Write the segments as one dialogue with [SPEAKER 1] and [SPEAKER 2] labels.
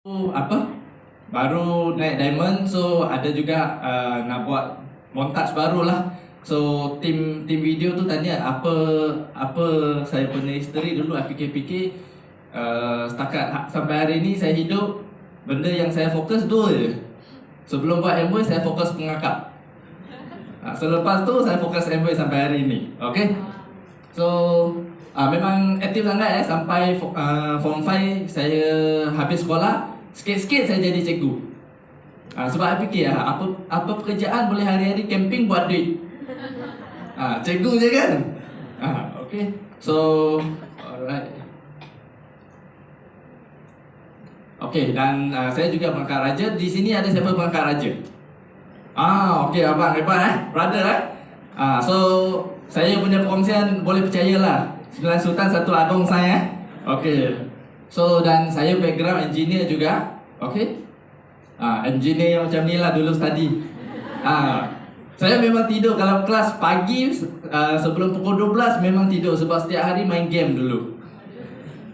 [SPEAKER 1] Apa baru naik diamond, so ada juga nak buat montage baru lah. So tim video tu tanya apa saya punya history dulu. Aku fikir-fikir setakat sampai hari ni saya hidup, benda yang saya fokus dua je. Sebelum buat Amway saya fokus pengakap. Selepas tu saya fokus Amway sampai hari ni. Okay. So memang aktif sangat sampai form 5 saya habis sekolah. Sikit-sikit saya jadi cikgu. Sebab saya fikir apa pekerjaan boleh hari-hari camping buat duit. Cikgu je kan. Okay. So alright. Okay, dan saya juga pengangkat raja. Di sini ada siapa pengangkat raja? Okay, abang hebat brother So saya punya perkongsian boleh percayalah. 9 Sultan 1 Agong saya. Okay. So dan saya background engineer juga. Okay. Engineer yang macam ni lah dulu study. Saya memang tidur kalau kelas pagi sebelum pukul 12 memang tidur sebab setiap hari main game dulu.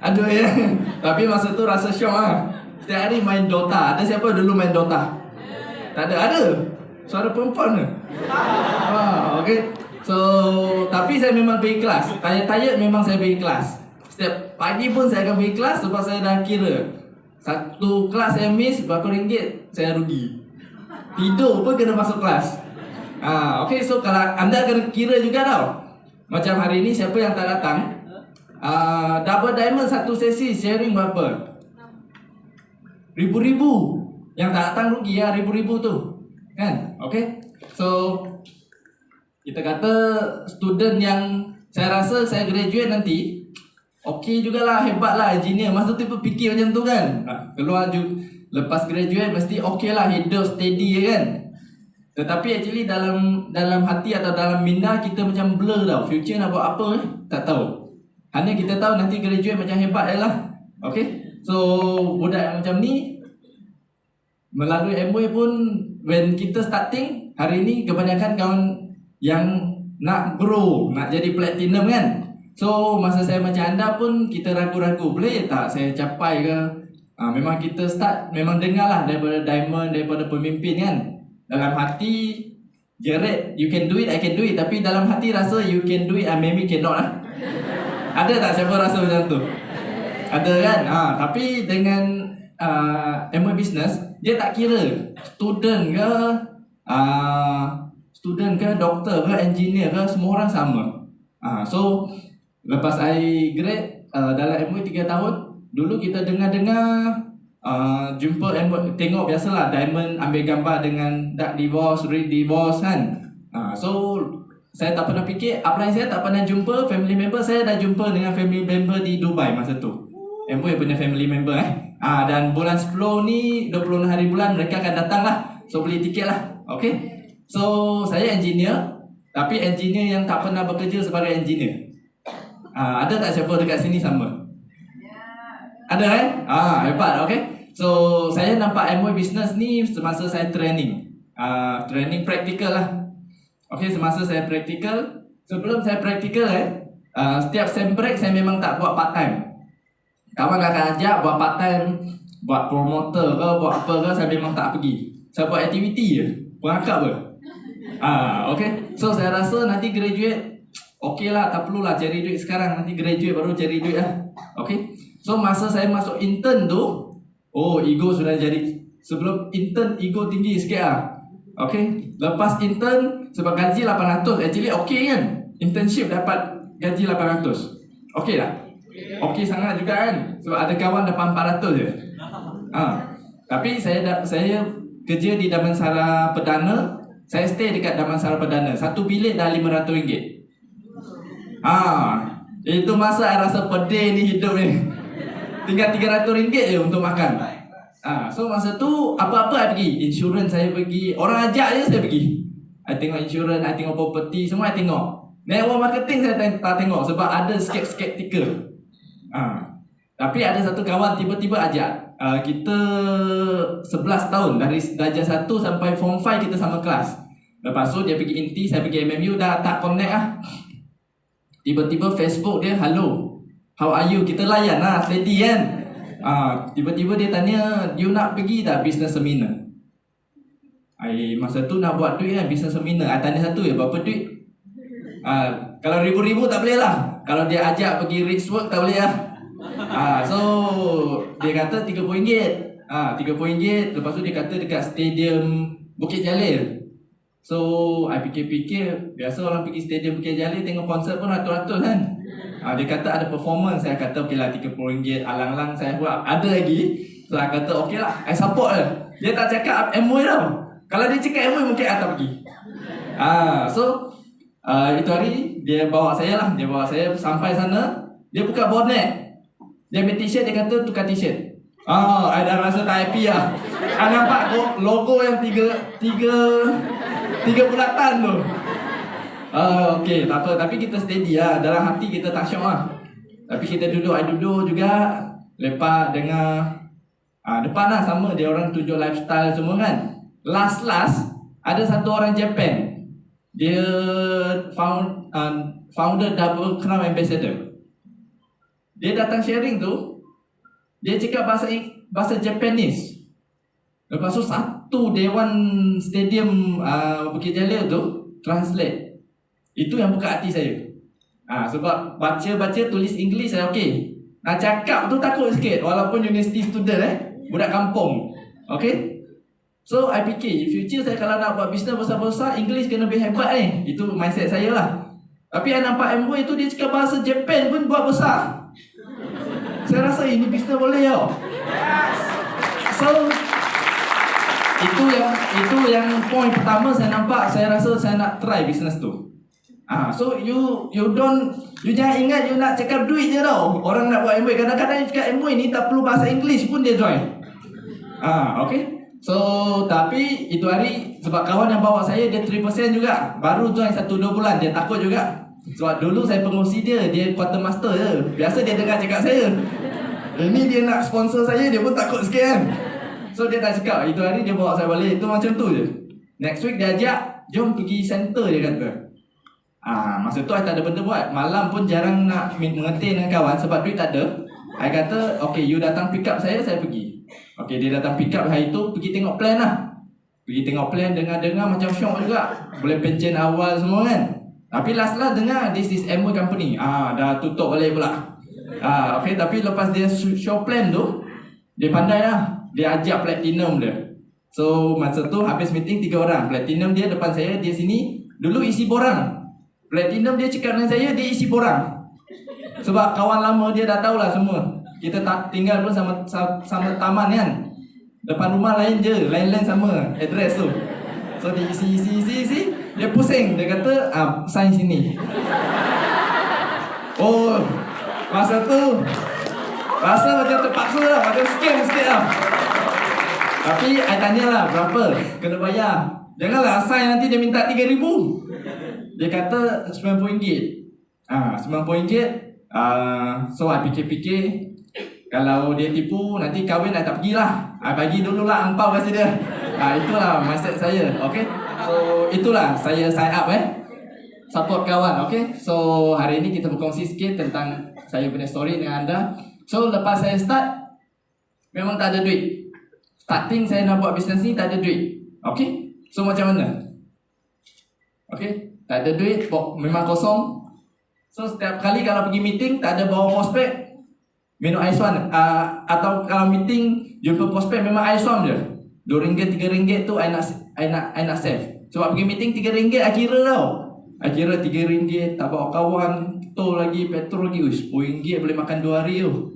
[SPEAKER 1] Aduh ya. Tapi masa tu rasa syok Setiap hari main Dota. Ada siapa dulu main Dota? Tak ada. Ada. Suara perempuan ke? Okay. So tapi saya memang pergi kelas. Tired memang saya pergi kelas. Setiap pagi pun saya akan pergi kelas sebab saya dah kira satu kelas saya miss berapa ringgit saya rugi. Tidur pun kena masuk kelas. Okay, so kalau anda kena kira juga tau. Macam hari ni siapa yang tak datang, double diamond satu sesi sharing berapa? Ribu-ribu. Yang tak datang rugi ribu-ribu tu. Kan? Okay. So kita kata student yang saya rasa saya graduate nanti okey jugalah, hebatlah engineer. Masa tu fikir macam tu kan. Keluar juga lepas graduate mesti okey lah, hidup steady kan. Tetapi actually dalam hati atau dalam minda kita macam blur tau. Future nak buat apa tak tahu. Hanya kita tahu nanti graduate macam hebat je lah. Okay. So budak yang macam ni melalui Amway pun when kita starting, hari ni kebanyakan kawan yang nak grow, nak jadi platinum kan. So masa saya macam anda pun kita ragu-ragu, boleh tak saya capai ke? Memang kita start, memang dengar lah daripada diamond, daripada pemimpin kan. Dalam hati Jared, you can do it, I can do it. Tapi dalam hati rasa you can do it, I maybe cannot lah. Ada tak siapa rasa macam tu? Ada kan? Tapi dengan Amway Business, dia tak kira student ke doktor ke engineer ke, semua orang sama. So lepas I grade dalam Amway 3 tahun, dulu kita dengar-dengar jumpa Amway, tengok biasalah diamond ambil gambar dengan dark divorce, red divorce kan. So saya tak pernah fikir, upline saya tak pernah jumpa family member. Saya dah jumpa dengan family member di Dubai masa tu. Amway punya family member dan bulan 10 ni 26 hari bulan mereka akan datang lah. So beli tiket lah. Okay. So saya engineer, tapi engineer yang tak pernah bekerja sebagai engineer. Ada tak siapa dekat sini sama? Ada hebat. Okay. So saya nampak Amway Business ni semasa saya training. Training praktikal lah. Okay, semasa saya praktikal, sebelum saya praktikal setiap sem break saya memang tak buat part time. Kawan akan ajak buat part time, buat promoter ke, buat apa ke, saya memang tak pergi. Saya buat aktiviti je, pengakap ke. Okay. So saya rasa nanti graduate okey lah, tak perlulah cari duit sekarang, nanti graduate baru cari duit lah. Okay. So masa saya masuk intern tu, ego sudah jadi. Sebelum intern ego tinggi sikit lah. Okay. Lepas intern sebab gaji 800, actually okey kan. Internship dapat gaji 800. Okey tak? Okey sangat juga kan. Sebab ada kawan dapat 400 je. Tapi saya kerja di Damansara Perdana. Saya stay dekat Damansara Perdana. Satu bilik dah RM500. Itu masa saya rasa pedih ni hidup ni. Tinggal RM300 je untuk makan. So masa tu apa-apa saya pergi. Insurans saya pergi. Orang ajak je saya pergi. I tengok insurans, I tengok property, semua I tengok. Network marketing saya tak tengok sebab ada skeptical. Tapi ada satu kawan tiba-tiba ajak. Kita 11 tahun dari darjah 1 sampai form 5 kita sama kelas. Lepas tu dia pergi inti, saya pergi MMU, dah tak connect Tiba-tiba Facebook dia, hello, how are you? Kita layan steady kan. Tiba-tiba dia tanya, you nak pergi tak business seminar? Masa tu nak buat duit kan, business seminar. Tanya satu ya, berapa duit? Kalau ribu-ribu tak boleh lah. Kalau dia ajak pergi rich work tak boleh lah. So dia kata RM30. RM30. Lepas tu dia kata dekat stadium Bukit Jalil. So I fikir-fikir, biasa orang pergi stadium Bukit Jalil tengok konsert pun ratus-ratus kan. Dia kata ada performance. Saya kata okey lah, RM30. Alang-alang saya buat ada lagi. So I kata okey lah, I support lah. Dia tak cakap MOA tau. Kalau dia cakap MOA mungkin I tak pergi. So itu hari dia bawa saya lah. Dia bawa saya sampai sana. Dia buka bonet. Dia ambil t-shirt, dia kata tukar t-shirt. I dah rasa tak happy lah. I nampak logo yang tiga bulatan tu. Okay, tak apa. Tapi kita steady lah. Dalam hati kita tak syok lah. Tapi kita duduk, I duduk juga. Lepas dengar depan lah sama. Dia orang tunjuk lifestyle semua kan. Last ada satu orang Japan. Dia founder Double Crown Ambassador. Dia datang sharing tu. Dia cakap bahasa Japanese. Lepas tu satu Dewan Stadium Bukit Jalil tu translate. Itu yang buka hati saya. Sebab baca tulis English saya okey. Nak cakap tu takut sikit. Walaupun university student budak kampung. Okay. So I fikir future saya kalau nak buat bisnes besar-besar, English kena lebih hebat ni. Itu mindset saya lah. Tapi I nampak MOA tu dia cakap bahasa Japan pun buat besar. Saya rasa ini bisnes boleh tau. So itu yang point pertama saya nampak. Saya rasa saya nak try bisnes tu. So you jangan ingat you nak cakap duit je tau. Orang nak buat MOA, kadang-kadang cakap MOA ni tak perlu bahasa English pun dia join. Okay. So tapi itu hari sebab kawan yang bawa saya dia 3% juga. Baru join 1-2 bulan, dia takut juga. Sebab dulu saya pengurusi dia quartermaster je. Biasa dia dengar cakap saya. Ini dia nak sponsor saya, dia pun takut sikit kan. So dia tak cakap. Itu hari dia bawa saya balik. Itu macam tu je. Next week dia ajak, jom pergi center dia kata. Masa tu I tak ada benda buat. Malam pun jarang nak mengerti dengan kawan sebab duit tak ada. I kata, okay you datang pick up saya pergi. Okay, dia datang pick up hari tu, pergi tengok plan lah. Pergi tengok plan, dengar-dengar macam syok juga. Boleh pencen awal semua kan. Tapi last dengar, this is MOA company. Dah tutup balik pula. Okay, tapi lepas dia show plan tu, dia pandai lah. Dia ajak platinum dia. So, masa tu habis meeting 3 orang. Platinum dia depan saya, dia sini. Dulu isi borang. Platinum dia cakap dengan saya, dia isi borang. Sebab kawan lama dia dah tahulah semua. Kita tinggal pun sama taman kan. Depan rumah lain je, lain-lain sama address tu. So dia isi. Dia pusing, dia kata sign sini. Masa tu rasa macam terpaksa lah, macam scam sikit lah. Tapi I tanyalah berapa kena bayar. Janganlah sign nanti dia minta RM3,000. Dia kata RM90. RM90. So I fikir-fikir, kalau dia tipu, nanti kahwin I tak pergilah. I bagi dululah angpau kasi dia. Itulah mindset saya. Okay. So itulah saya sign up support kawan. Okay. So hari ini kita berkongsi sikit tentang saya punya story dengan anda. So lepas saya start, memang tak ada duit. Starting saya nak buat bisnes ni tak ada duit. Okay. So macam mana? Okay. Tak ada duit, memang kosong. So setiap kali kalau pergi meeting, tak ada bawa prospek, minum ais wan. Atau kalau meeting jumpa prospek memang ais wan je. RM2, RM3 tu I nak save. Sebab pergi meeting RM3 I kira tau. I kira RM3 tak bawa kawan, tol lagi, petrol lagi. RM10 boleh makan 2 hari tu.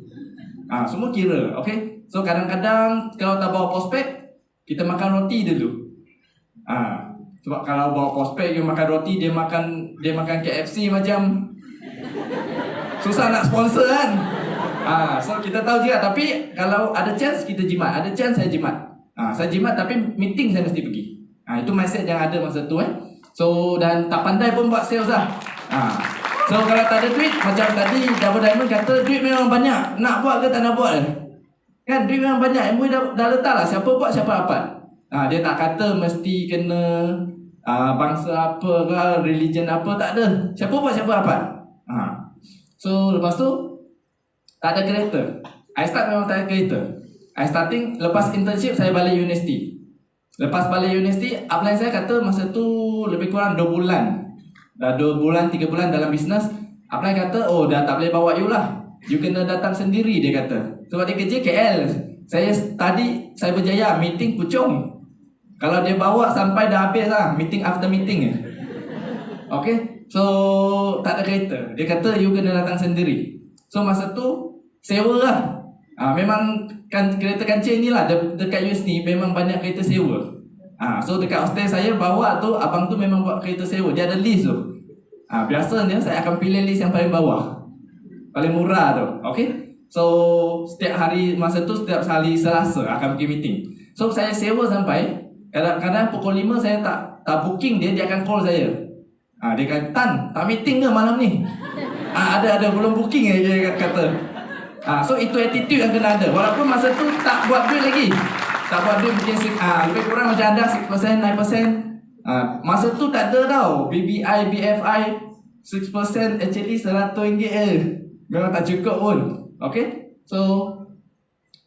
[SPEAKER 1] Semua kira. Okay. So kadang-kadang kalau tak bawa prospek, kita makan roti dulu. Sebab kalau bawa prospek you makan roti, dia makan KFC macam susah nak sponsor kan. So kita tahu juga. Tapi kalau ada chance kita jimat. Ada chance saya jimat. Saya jimat tapi meeting saya mesti pergi. Itu mindset yang ada masa tu So dan tak pandai pun buat sales lah. So kalau tak ada duit, macam tadi Double Diamond kata duit memang banyak. Nak buat ke tak nak buat kan, duit memang banyak. MOA dah letak lah, siapa buat siapa dapat. Dia tak kata mesti kena bangsa apa ke, religion apa, tak ada. Siapa buat siapa dapat. So lepas tu tak ada kereta. I start memang tak ada kereta. I starting lepas internship saya balik universiti. Lepas balik universiti, upline saya kata masa tu lebih kurang 2 bulan. Dah 2 bulan, 3 bulan dalam bisnes. Upline kata, oh dah tak boleh bawa you lah. You kena datang sendiri, dia kata. Sebab dia kerja KL. Saya tadi, saya berjaya, meeting pucung. Kalau dia bawa sampai dah habis lah, meeting after meeting. Okay, so tak ada kereta. Dia kata, you kena datang sendiri. So masa tu, sewa lah. Memang kan kereta kancil ni lah dekat US ni memang banyak kereta sewa. So dekat hostel saya bawa tu, abang tu memang buat kereta sewa. Dia ada list tu. Biasanya saya akan pilih list yang paling bawah, paling murah tu. Okay, so setiap hari masa tu, setiap hari Selasa akan pergi meeting. So saya sewa sampai kadang-kadang pukul 5 saya tak booking dia akan call saya. Dia kata, Tan, tak meeting ke malam ni? Ada belum booking dia kata. So itu attitude yang kena ada. Walaupun masa tu tak buat duit lagi. Tak buat duit mungkin lebih kurang macam anda 6%, 9%. Masa tu tak ada tau BBI, BFI 6% actually RM100 memang tak cukup pun. Okay, so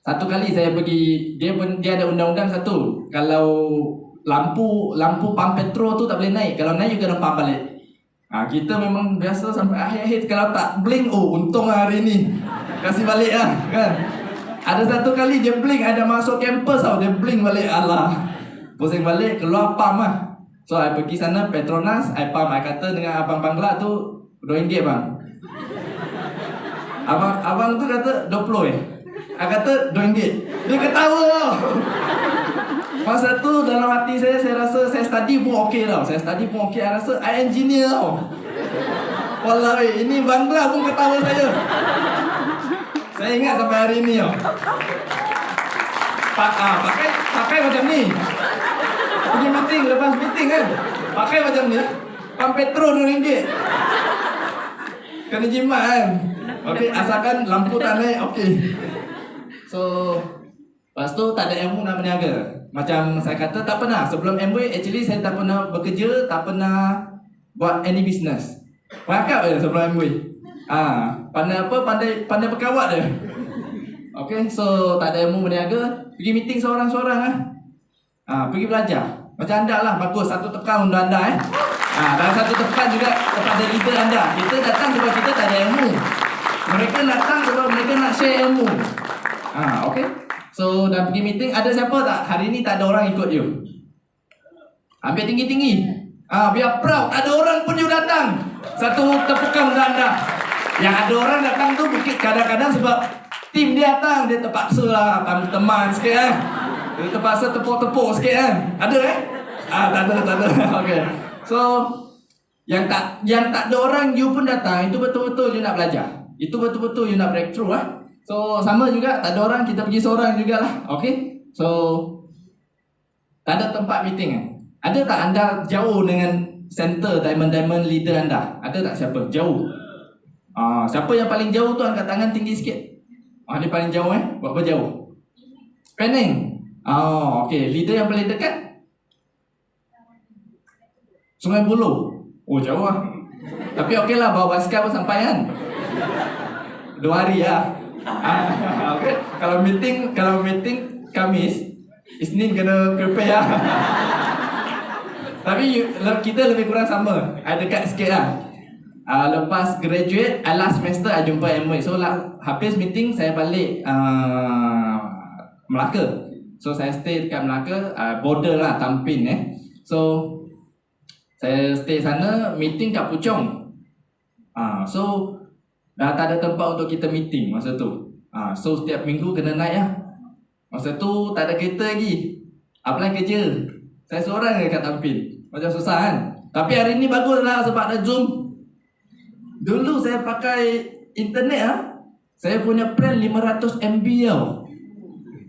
[SPEAKER 1] satu kali saya pergi, dia ada undang-undang satu, kalau lampu pump petrol tu tak boleh naik. Kalau naik you kena pump balik. Kita memang biasa sampai akhir-akhir, kalau tak blink, oh untung hari ni kasih balik lah kan. Ada satu kali dia blink, ada masuk campus tau, dia blink balik, alah pusing balik, keluar pump lah. So I pergi sana Petronas, I pump. I kata dengan abang Bangla tu RM2 bang. Abang tu kata 20 I kata RM2. Dia ketawa tau. Masa tu dalam hati saya rasa saya study pun okey tau. Saya rasa I engineer tau. Wallah ini Bangla pun ketawa saya. Saya ingat sampai hari ni tau. Pakai macam ni. Pergi meeting, lepas meeting kan, pakai macam ni, pump petrol RM2. Kena jimat kan. Okay, asalkan lampu tak naik, okay. So lepas tu tak ada ilmu nak berniaga. Macam saya kata, tak pernah. Sebelum Amway, actually saya tak pernah bekerja, tak pernah buat any business. Cakap je sebelum Amway. Pandai apa? Pandai berkawat je. Okay, so tak ada ilmu berniaga. Pergi meeting seorang-seorang lah. Pergi belajar. Macam anda lah, bagus. Satu tekan untuk anda dan satu tekan juga kepada leader anda. Kita datang sebab kita tak ada ilmu. Mereka datang sebab mereka nak share ilmu. Okay. So dah pergi meeting, ada siapa tak? Hari ni tak ada orang ikut you. Ambil tinggi-tinggi. Biar proud, tak ada orang pun you datang. Satu tepukan untuk anda. Yang ada orang datang tu mungkin kadang-kadang sebab tim dia datang, dia terpaksa lah teman sikit kan. Dia terpaksa tepuk-tepuk sikit kan. Ada tak ada. Okay. So yang tak ada orang you pun datang, itu betul-betul you nak belajar. Itu betul-betul you nak breakthrough lah. So sama juga, tak ada orang, kita pergi seorang jugalah. Okay. So tak ada tempat meeting kan. Ada tak anda jauh dengan center diamond leader anda? Ada tak siapa? Jauh. Siapa yang paling jauh tu angkat tangan tinggi sikit. Dia paling jauh Berapa jauh? Penang. Okay. Leader yang paling dekat? Sungai Buloh. Oh jauh lah. Tapi okey lah, bawa basikal pun sampai kan. 2 hari lah. Okay. Kalau meeting Khamis, Isnin kena prepare lah. Tapi kita lebih kurang sama. Dekat sikit lah. Lepas graduate, last semester I jumpa Amway. So habis meeting saya balik Melaka. So saya stay dekat Melaka, border lah, Tampin So saya stay sana, meeting kat Puchong. So dah tak ada tempat untuk kita meeting masa tu. So setiap minggu kena naik lah. Masa tu tak ada kereta lagi. Apply kerja, saya seorang kat Tampin. Macam susah kan. Tapi hari ni bagus lah sebab ada Zoom. Dulu saya pakai internet saya punya plan 500 MB tau.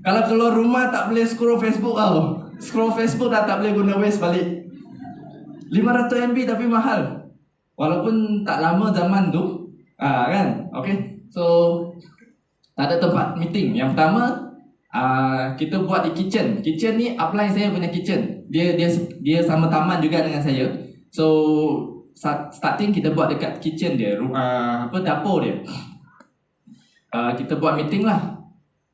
[SPEAKER 1] Kalau keluar rumah tak boleh scroll Facebook tau. Scroll Facebook dah tak boleh guna Waze balik. 500 MB tapi mahal. Walaupun tak lama zaman tu kan. Okay. So tak ada tempat meeting. Yang pertama kita buat di kitchen. Kitchen ni upline saya punya kitchen. Dia sama taman juga dengan saya. So starting kita buat dekat kitchen dia, dapur dia. Kita buat meeting lah.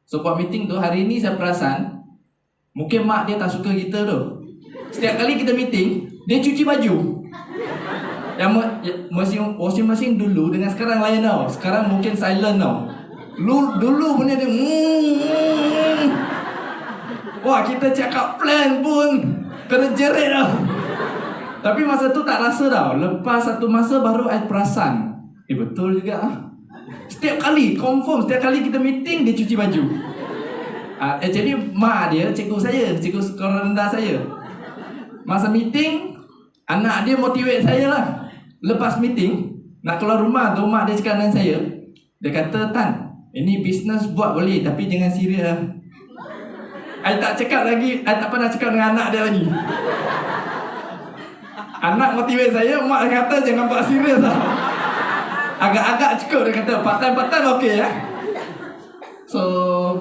[SPEAKER 1] So buat meeting tu, hari ni saya perasan mungkin mak dia tak suka kita tu. Setiap kali kita meeting, dia cuci baju. Yang washing machine dulu dengan sekarang lain tau. Sekarang mungkin silent tau. Dulu punya dia wah, kita cakap plan pun kena jerit tau. Tapi masa tu tak rasa tau. Lepas satu masa baru I perasan, betul juga ah. Setiap kali, confirm setiap kali kita meeting, dia cuci baju. Jadi mak dia cikgu saya, cikgu sekolah rendah saya. Masa meeting, anak dia motivate saya lah. Lepas meeting, nak keluar rumah tu, mak dia cakap dengan saya, dia kata, Tan, ini bisnes buat boleh, tapi jangan serius lah. I tak cakap lagi, I tak pernah cakap dengan anak dia lagi. Anak motivate saya, mak dia kata jangan buat serius lah. Agak-agak cukup, dia kata part-time okey ya. So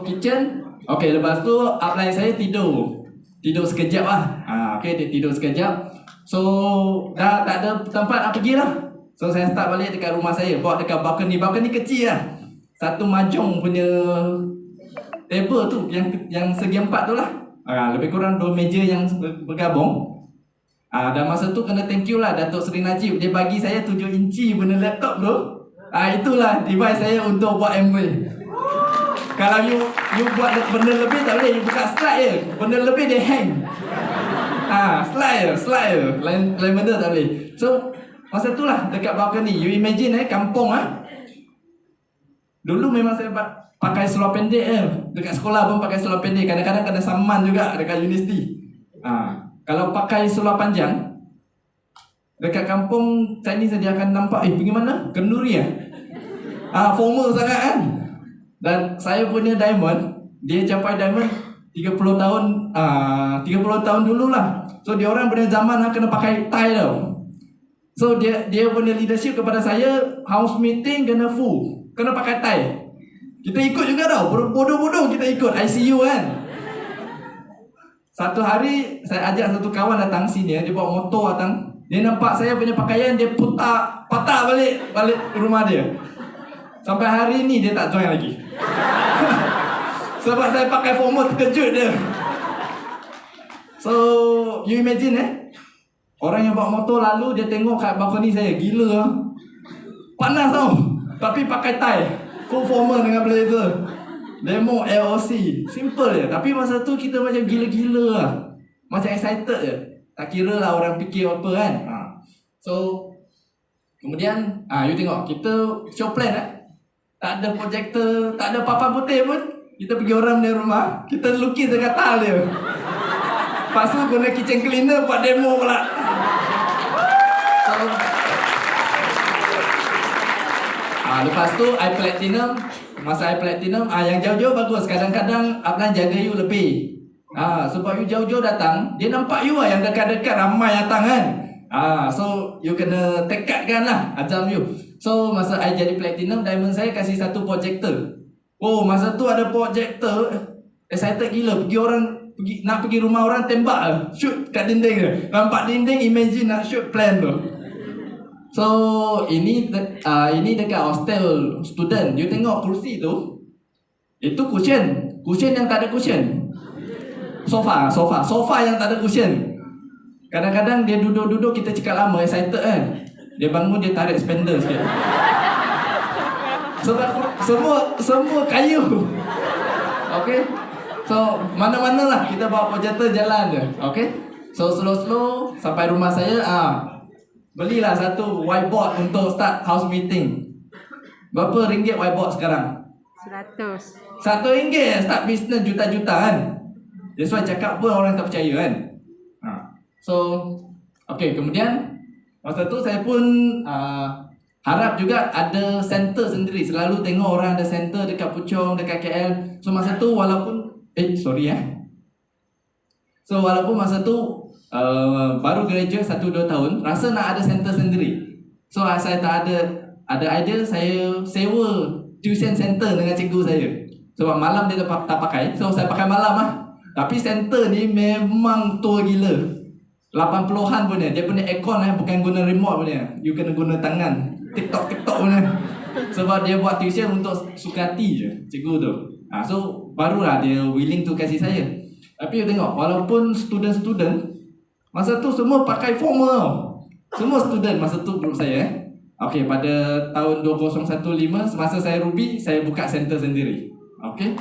[SPEAKER 1] kitchen, okey, lepas tu upline saya tidur sekejap lah. Okey, dia tidur sekejap. So dah tak ada tempat nak pergi lah. So saya start balik dekat rumah saya, bawa dekat balcony kecil lah. Satu mahjong punya table tu, yang segi 4 tu lah. Lebih kurang 2 meja yang bergabung. Dan masa tu kena thank you lah Datuk Seri Najib. Dia bagi saya 7 inci punya laptop tu. Itulah device saya untuk buat Amway. Kalau you buat benda lebih tak boleh. You buka slide je, benda lebih dia hang. Slide je. Lain benda tak boleh. So masa tu lah dekat balcony. You imagine kampung dulu memang saya pakai seluar pendek dekat sekolah pun pakai seluar pendek. Kadang-kadang kena saman juga dekat universiti. Kalau pakai seluar panjang dekat kampung Chinese dia akan nampak pergi mana? Kenduri formal sangat kan. Dan saya punya diamond, dia capai diamond 30 tahun 30 tahun dululah. So dia orang punya zaman kena pakai tie tau. So dia punya leadership kepada saya, house meeting kena full, kena pakai tie. Kita ikut juga tau, bodoh-bodoh kita ikut ICU kan. Satu hari saya ajak satu kawan datang sini, dia bawa motor datang. Dia nampak saya punya pakaian, dia patah balik rumah dia. Sampai hari ni dia tak join lagi. Sebab saya pakai formal, terkejut dia. So you imagine orang yang bawa motor lalu dia tengok kat balkoni saya, gila panas tau. Tapi pakai tie, full formal dengan blazer. Demo LOC, simple je. Tapi masa tu kita macam gila-gila lah. Macam excited je. Tak kira lah orang fikir apa kan. So kemudian you tengok, kita show plan tak ada projector, tak ada papan putih pun. Kita pergi orang dia rumah, kita lukis dekat tile dia. Lepas tu guna kitchen cleaner buat demo pula. So lepas tu I platinum. Masa I platinum, yang jauh-jauh bagus. Kadang-kadang upline jaga you lebih. Sebab you jauh-jauh datang, dia nampak you yang dekat-dekat ramai datang kan. So you kena tekadkan lah ajam you. So masa I jadi platinum, diamond saya kasih satu projector. Masa tu ada projector, excited gila. Nak pergi rumah orang, tembak shoot kat dinding dia. Nampak dinding, imagine nak shoot plan tu. So ini dekat hostel student. You tengok kursi tu, itu cushion yang tak ada cushion. Sofa yang tak ada cushion. Kadang-kadang dia duduk-duduk, kita cakap lama, excited kan. Dia bangun, dia tarik spender sikit. Sebab semua kayu. Okay. So mana-mana lah kita bawa projector jalan je. Okay. So slow-slow sampai rumah saya. Belilah satu whiteboard untuk start house meeting. Berapa ringgit whiteboard sekarang?
[SPEAKER 2] 100.
[SPEAKER 1] RM1 start business juta-juta kan. That's why cakap pun orang tak percaya kan. So okay, kemudian masa tu saya pun harap juga ada center sendiri. Selalu tengok orang ada center dekat Puchong, dekat KL. So masa tu walaupun So walaupun masa tu baru graduate 1-2 tahun, rasa nak ada center sendiri. So saya tak ada idea, saya sewa tuition center dengan cikgu saya. Sebab malam dia tak pakai, so saya pakai malam lah. Tapi center ni memang tua gila. 80-an punya, dia punya aircon bukan guna remote punya. You kena guna tangan, TikTok punya. Sebab dia buat tuition untuk suka hati je cikgu tu. So barulah dia willing to kasih saya. Tapi you tengok, walaupun student-student masa tu semua pakai formal. Semua student masa tu group saya. Okey, pada tahun 2015 semasa saya Ruby, saya buka center sendiri. Okey.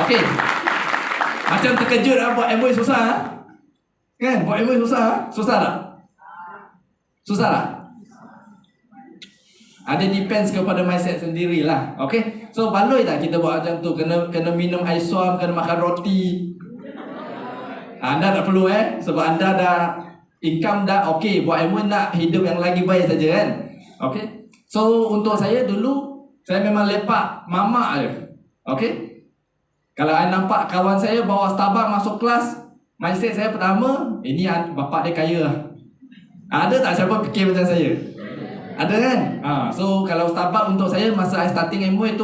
[SPEAKER 1] Okey. Macam terkejut lah buat MOE susah. Kan? Buat MOE susah. Susah tak? Susah tak? Ada depends kepada mindset sendirilah. Okay. So baloi tak kita buat macam tu? Kena minum ais suam, kena makan roti. Anda tak perlu sebab anda dah income dah okay. Buat MOE nak hidup yang lagi baik saja kan. Okay. So untuk saya dulu, saya memang lepak mamak je. Okay. Kalau saya nampak kawan saya bawa Starbucks masuk kelas, mindset saya pertama, ini bapak dia kaya lah. Ada tak siapa fikir macam saya? Ada kan? So kalau Starbucks untuk saya masa saya starting MOE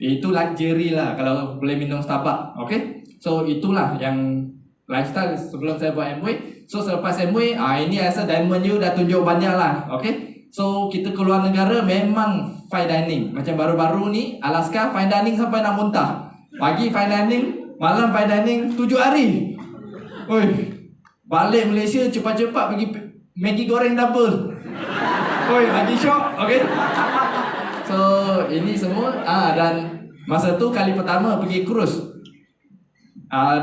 [SPEAKER 1] itu luxury lah kalau boleh minum Starbucks. Okay? So itulah yang lifestyle sebelum saya buat MOE. So selepas MOE, ini rasa diamond you dah tunjuk banyak lah. Okay? So kita keluar negara memang fine dining. Macam baru-baru ni Alaska fine dining sampai nak muntah. Pagi fine dining, malam fine dining 7 hari. Oi, balik Malaysia cepat-cepat pergi Maggi goreng double. Oi, lagi syok. Okay. So ini semua dan masa tu kali pertama pergi cruise.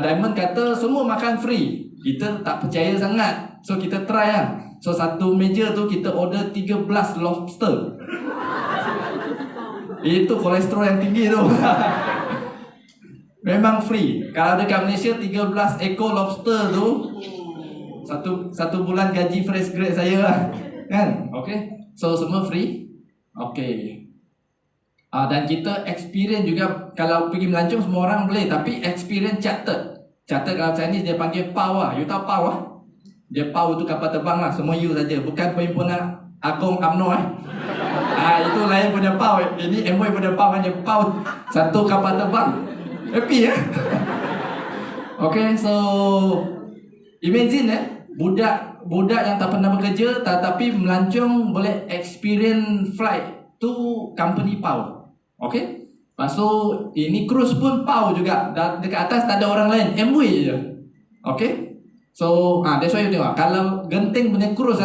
[SPEAKER 1] Diamond kata semua makan free. Kita tak percaya sangat. So kita try lah. So satu meja tu kita order 13 lobster. Itu kolesterol yang tinggi tu. Memang free. Kalau dekat Malaysia 13 ekor lobster tu satu bulan gaji fresh grade saya lah. Kan? Okay. So semua free. Okay. Dan kita experience juga. Kalau pergi melancong semua orang boleh, tapi experience chartered. Chartered kalau Chinese dia panggil PAW lah. You tahu PAW lah? Dia PAW tu kapal terbang lah. Semua you saja. Bukan perhimpunan Agong UMNO itu lain punya PAW. Ini MOE punya PAW hanya PAW. Satu kapal terbang. Happy ya? Okay, so imagine budak yang tak pernah bekerja tetapi melancong boleh experience flight tu company PAW. Okay? Lepas tu ini cruise pun PAW juga. Dekat atas tak ada orang lain, MOE je. Okay? So that's why you tengok. Kalau Genting punya cruise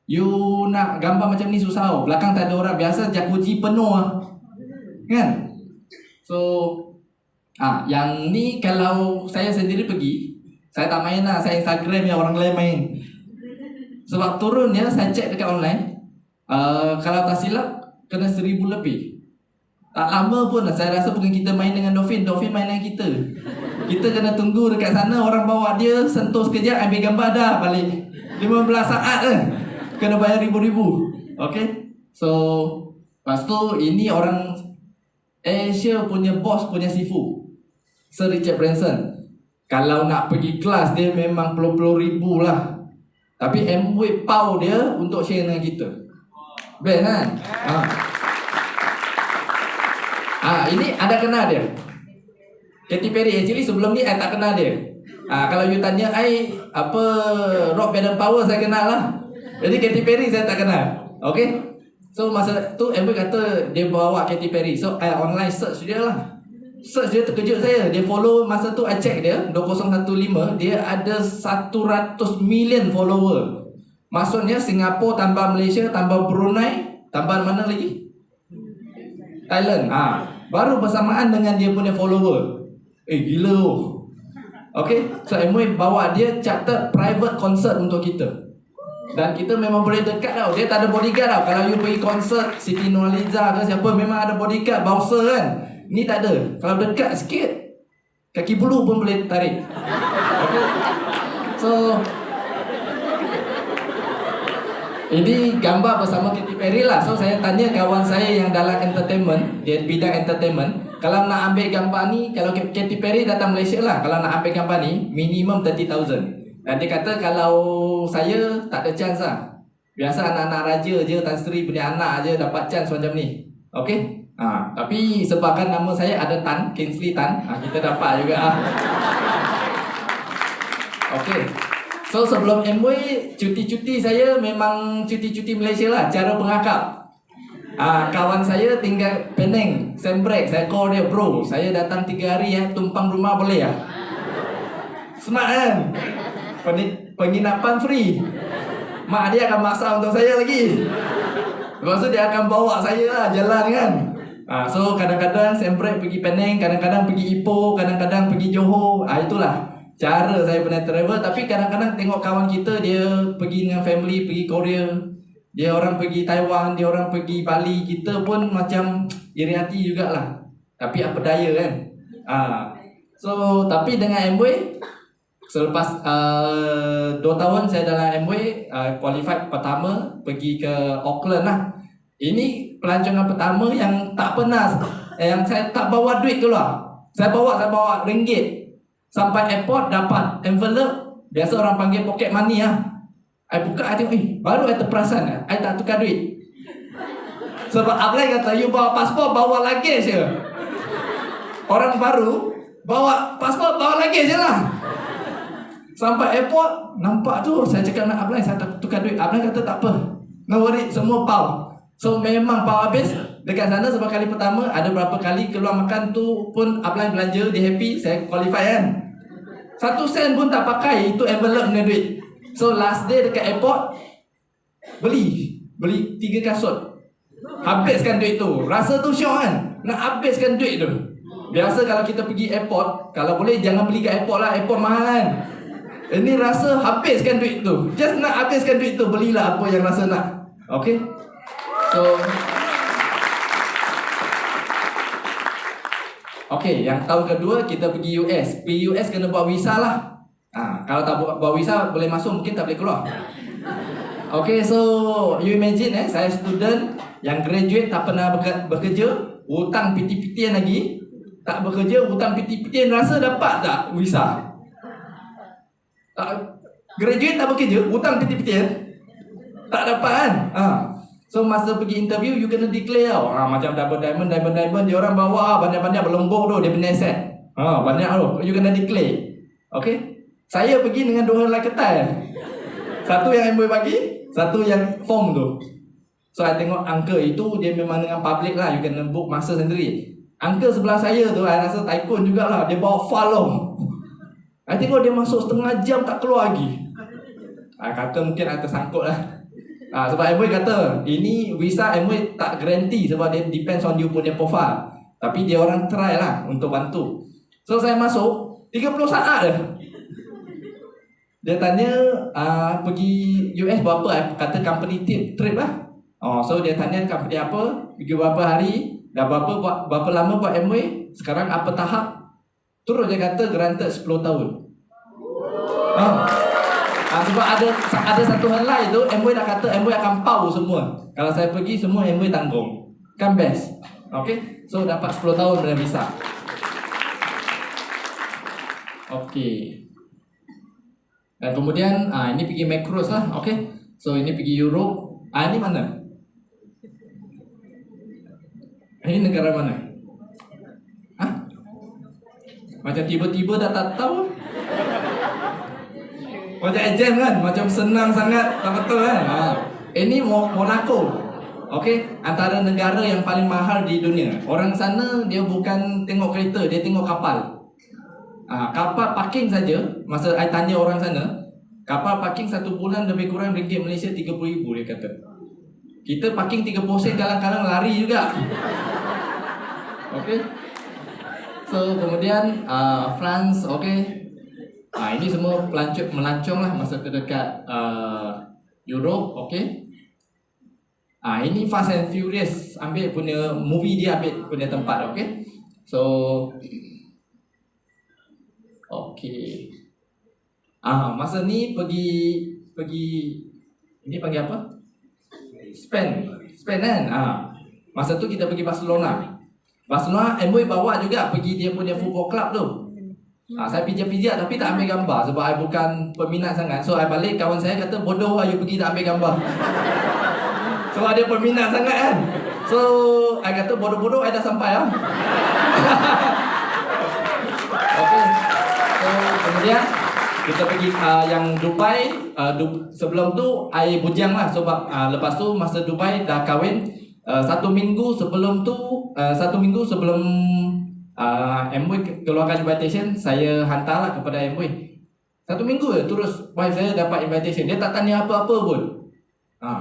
[SPEAKER 1] you nak gambar macam ni susah. Belakang tak ada orang. Biasa jacuzzi penuh kan? So yang ni kalau saya sendiri pergi, saya tak main lah. Saya Instagram yang orang lain main. Sebab turun saya cek dekat online, kalau tak silap kena 1,000 lebih. Tak lama pun saya rasa bukan kita main dengan Dolphin main dengan kita. Kita kena tunggu dekat sana, orang bawa dia, sentuh sekejap, ambil gambar dah balik. 15 saat kena bayar ribu-ribu. Okay. So lepas tu ini orang Asia punya bos punya sifu, Sir Richard Branson. Kalau nak pergi kelas dia memang puluh-puluh ribu lah. Tapi MOE PAW dia untuk share dengan kita. Best kan? Ini ada kenal dia. Katy Perry. Actually sebelum ni saya tak kenal dia. Kalau you tanya saya apa Rock Band Power, saya kenal lah. Jadi Katy Perry saya tak kenal. Okay. So masa tu MOE kata dia bawa Katy Perry. So saya online search dia lah. Search dia terkejut saya. Dia follow masa tu I check dia 2015 dia ada 100 million follower. Maksudnya Singapura tambah Malaysia tambah Brunei tambah mana lagi? Thailand. Baru bersamaan dengan dia punya follower. Gila. Okay. So MOE bawa dia charter private concert untuk kita. Dan kita memang boleh dekat tau. Dia tak ada bodyguard tau. Kalau you pergi konsert Siti Nurhaliza ke siapa, memang ada bodyguard, bouncer kan. Ni tak ada. Kalau dekat sikit, kaki bulu pun boleh tarik. Okay. So ini gambar bersama Katy Perry lah. So saya tanya kawan saya yang dalam entertainment, dia bidang entertainment, kalau nak ambil gambar ni, kalau Katy Perry datang Malaysia lah, kalau nak ambil gambar ni minimum 30,000. Dan dia kata kalau saya tak ada chance lah. Biasa anak-anak raja je, Tan Sri punya anak je dapat chance macam ni. Okay. Tapi sebabkan nama saya ada Tan, Kingsley Tan, kita dapat juga. Okay. So sebelum MOE, cuti-cuti saya memang cuti-cuti Malaysia lah, cara pengakap. Kawan saya tinggal Penang, Siem Reap. Saya call dia, bro, saya datang 3 hari ya, tumpang rumah boleh ya? Smart kan? Penginapan free. Mak dia akan masak untuk saya lagi. Lepas tu dia akan bawa saya lah jalan kan. So kadang-kadang Siem Reap pergi Penang, kadang-kadang pergi Ipoh, kadang-kadang pergi Johor. Itulah cara saya pernah travel. Tapi kadang-kadang tengok kawan kita, dia pergi dengan family, pergi Korea, dia orang pergi Taiwan, dia orang pergi Bali. Kita pun macam iri hati jugalah. Tapi apa daya kan. So tapi dengan Amway, selepas 2 tahun saya dalam Amway, qualified pertama, pergi ke Auckland lah. Ini pelancongan pertama yang tak pernah, yang saya tak bawa duit tu lah. Saya bawa ringgit. Sampai airport dapat envelope, biasa orang panggil pocket money lah. I buka, I tengok, baru I terperasan, I tak tukar duit. Sebab Ablay kata, you bawa pasport, bawa luggage je. Orang baru, bawa pasport, bawa luggage je lah. Sampai airport, nampak tu, saya cakap nak Ablay, saya tak tukar duit. Ablay kata tak apa, no worry, semua power. So memang power habis. Dekat sana sebab kali pertama, ada berapa kali keluar makan tu pun Ablay belanja, dia happy, saya qualify kan. 1 sen pun tak pakai, itu envelope dengan duit. So last day dekat airport, beli 3 kasut. Habiskan duit tu. Rasa tu syok kan, nak habiskan duit tu. Biasa kalau kita pergi airport, kalau boleh jangan beli kat airport lah, airport mahal kan. Ini rasa habiskan duit tu. Just nak habiskan duit tu, belilah apa yang rasa nak. Okay. So okay, yang tahun kedua kita pergi US. Pergi US kena buat visa lah. Kalau tak buat visa boleh masuk, mungkin tak boleh keluar. Okay, so you imagine saya student yang graduate tak pernah bekerja, hutang piti-pitian lagi, tak bekerja, hutang piti-pitian, rasa dapat tak visa? Graduate tak bekerja, hutang piti-pitian, tak dapat kan? So masa pergi interview, you kena declare tau. Macam diamond, dia orang bawa banyak-banyak berlembuk tu, dia punya set. Banyak tu, you kena declare. Okay. Saya pergi dengan 2 helai kertas. Satu yang Amway bagi, satu yang form tu. So I tengok uncle itu, dia memang dengan public lah, you kena book masa sendiri. Uncle sebelah saya tu, I rasa tycoon jugalah, dia bawa file tu. I tengok dia masuk setengah jam tak keluar lagi. I kata mungkin I tersangkut lah. Sebab Amway kata, ini visa Amway tak guarantee sebab dia depends on you punya profile. Tapi dia orang try lah untuk bantu. So saya masuk 30 saat dah. Dia tanya pergi US buat apa? I kata company trip lah. So dia tanya company apa, pergi berapa hari, dah berapa lama buat Amway, sekarang apa tahap. Terus dia kata granted 10 tahun. Sebab ada satu helai tu, Amway dah kata Amway akan pau semua. Kalau saya pergi, semua Amway tanggung. Kan best. Okay, so dapat 10 tahun dengan visa. Okay. Dan kemudian ini pergi Macros lah. Okay, so ini pergi Europe. Ini mana? Ini negara mana? Macam tiba-tiba dah tak tahu. Macam ejen kan, macam senang sangat, tak betul kan? Ini Monaco. Okay, antara negara yang paling mahal di dunia. Orang sana dia bukan tengok kereta, dia tengok kapal. Kapal parking saja, masa I tanya orang sana, kapal parking 1 bulan lebih kurang ringgit Malaysia 30,000 dia kata. Kita parking 30 sen kadang-kadang lari juga. Okay. So kemudian France, okay. Ini semua melancong lah masa terdekat Europe, okay. Ini Fast and Furious ambil punya movie, dia ambil punya tempat, okay. So okay. Masa ni pergi ini panggil apa? Spain kan? Masa tu kita pergi Barcelona, Amway bawa juga pergi dia punya football club tu. Saya pijak-pijak tapi tak ambil gambar sebab I bukan peminat sangat. So I balik, kawan saya kata bodoh lah you pergi tak ambil gambar. Sebab dia peminat sangat kan. So I kata bodoh-bodoh I dah sampai lah. Okay. So kemudian kita pergi yang Dubai. Sebelum tu I bujang lah sebab lepas tu masa Dubai dah kahwin, satu minggu sebelum MOE keluarkan invitation, saya hantarlah kepada MOE. 1 minggu je terus wife saya dapat invitation. Dia tak tanya apa-apa pun.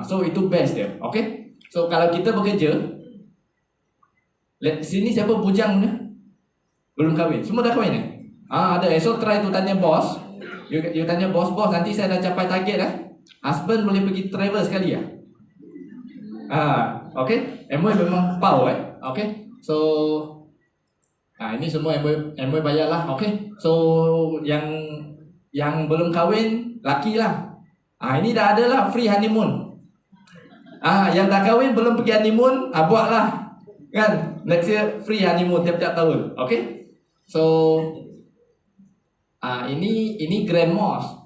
[SPEAKER 1] So itu best dia. Okay. So kalau kita bekerja, sini siapa bujang ni? Belum kahwin. Semua dah kahwin ada. So try tu tanya bos. You tanya bos, nanti saya dah capai target dah. Husband boleh pergi travel sekali lah. Okay. MOE memang power Okay. So ini semua MOE bayar lah. Okay. So yang belum kahwin, laki lah. Ini dah ada lah free honeymoon. Yang dah kahwin belum pergi honeymoon, buat lah. Kan? Next year free honeymoon tiap-tiap tahun. Okay? So ini Grand Mosque.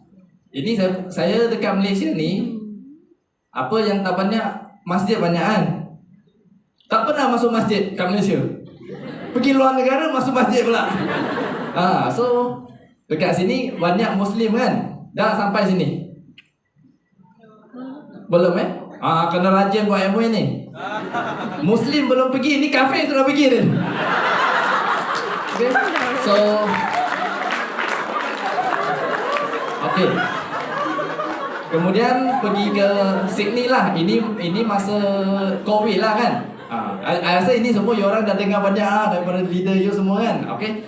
[SPEAKER 1] Ini saya dekat Malaysia ni, apa yang tak banyak, masjid banyak kan? Tak pernah masuk masjid kat Malaysia. Pergi luar negara masuk masjid pula. So dekat sini banyak Muslim kan? Dah sampai sini? Belum kena rajin buat MOE ni. Muslim belum pergi, ni kafir sudah pergi ni. Okay. So okay. Kemudian pergi ke Sydney lah. Ini masa COVID lah kan. I rasa ini semua you orang dah dengar banyak daripada leader you semua kan. Okay.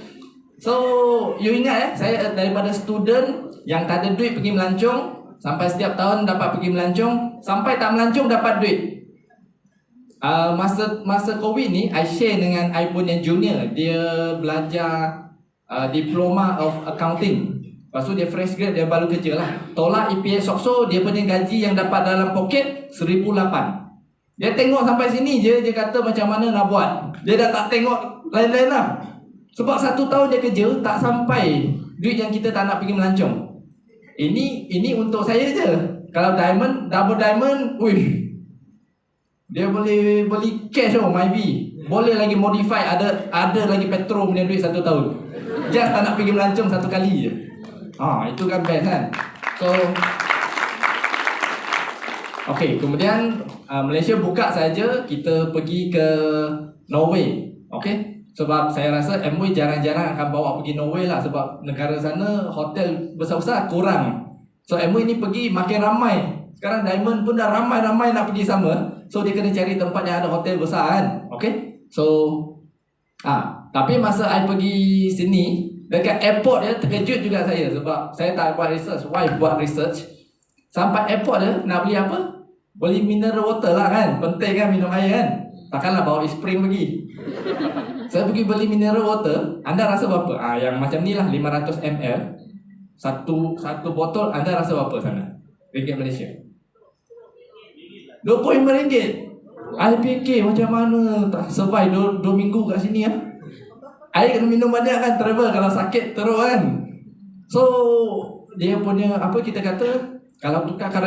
[SPEAKER 1] So, you ingat saya daripada student yang tak ada duit pergi melancong, sampai setiap tahun dapat pergi melancong, sampai tak melancong dapat duit. Masa COVID ni, I share dengan I punya junior. Dia belajar diploma of accounting. Lepas tu dia fresh grade, dia baru kerja lah. Tolak EPS Sokso, dia punya gaji yang dapat dalam poket 1,008. Dia tengok sampai sini je, dia kata macam mana nak buat. Dia dah tak tengok lain-lain lah. Sebab 1 tahun dia kerja, tak sampai duit yang kita tak nak pergi melancong. Ini untuk saya je. Kalau diamond, double diamond, dia boleh beli cash Myvi. Boleh lagi modify, ada lagi petrol punya duit 1 tahun. Just tak nak pergi melancong 1 kali je. Itu kan best kan. So okay, kemudian Malaysia buka saja, kita pergi ke Norway. Okay. Sebab saya rasa MOE jarang-jarang akan bawa pergi Norway lah. Sebab negara sana hotel besar-besar kurang. So MOE ni pergi makin ramai. Sekarang Diamond pun dah ramai-ramai nak pergi sama. So dia kena cari tempat yang ada hotel besar kan. Okay. So tapi masa I pergi sini, dekat airport dia terkejut juga saya. Sebab saya tak buat research, wife buat research. Sampai airport dia nak beli apa? Beli mineral water lah kan. Penting kan minum air kan. Takkanlah bawa spring pergi. Saya pergi beli mineral water. Anda rasa berapa? Yang macam ni lah, 500 ml. Satu botol, anda rasa berapa sana? Ringgit Malaysia 25 ringgit. I fikir macam mana tak survive 2 minggu kat sini Air kena minum banyak kan, travel kalau sakit teruk kan. So dia punya apa kita kata, kalau tukar